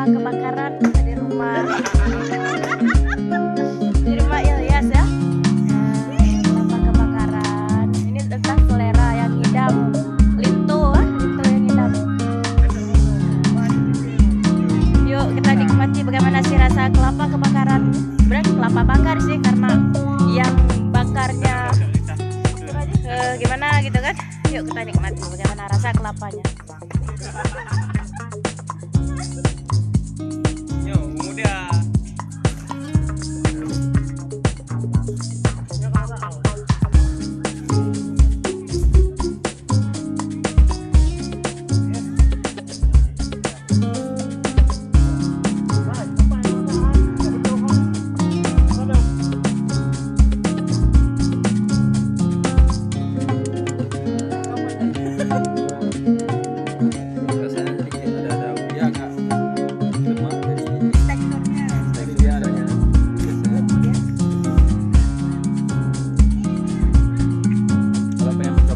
kebakaran di rumah Ilyas ya. Kelapa kebakaran. Ini tentang selera yang ngidam. Lintu yang ngidam. Yuk kita nikmati bagaimana sih rasa kelapa kebakaran. Berarti kelapa bakar sih karena yang bakarnya gimana gitu kan. Yuk kita nikmati bagaimana rasa kelapanya.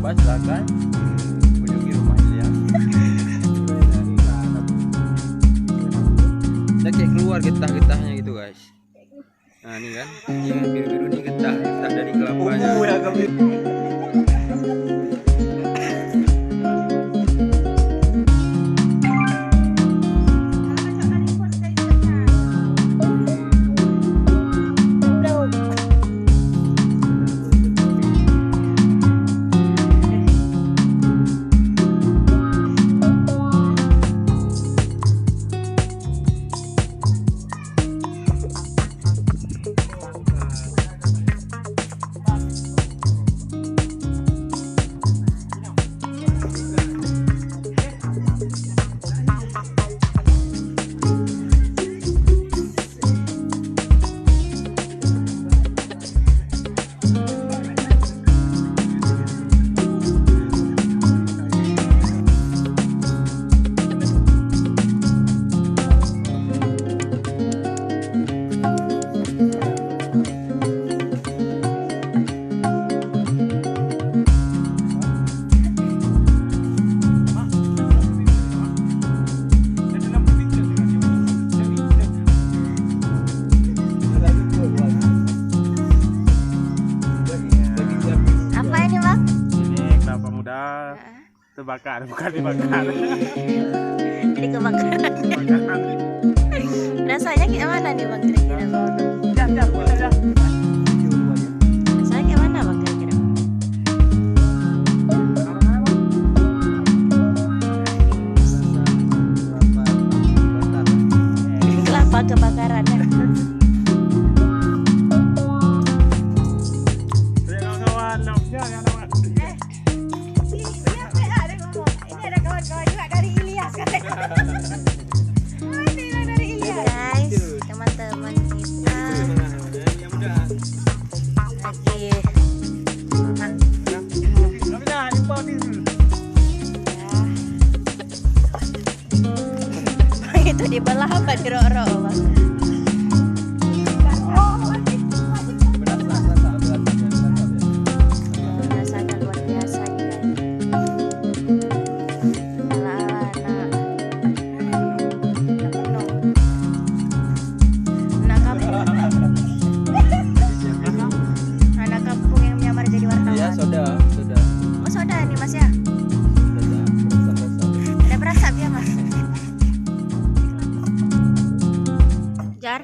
Silakan kunjungi rumah Ilyas. Kita kayak keluar getah-getahnya gitu guys. Nah ini kan yang biru-biru ini getah dari kelapanya. Terbakar, bukan dibakar. Jadi kebakaran. Rasanya gimana nih bang kira-kira? Rasanya gimana bang kira-kira? Kelapa kebakarannya. Guys, teman-teman kita lagi itu dibelah apa dirok-rok bang? Rasanya luar biasa nih anak kampung yang menyamar jadi wartawan. Iya, soda. Oh soda nih mas ya? Ada berasa ya mas? Jar?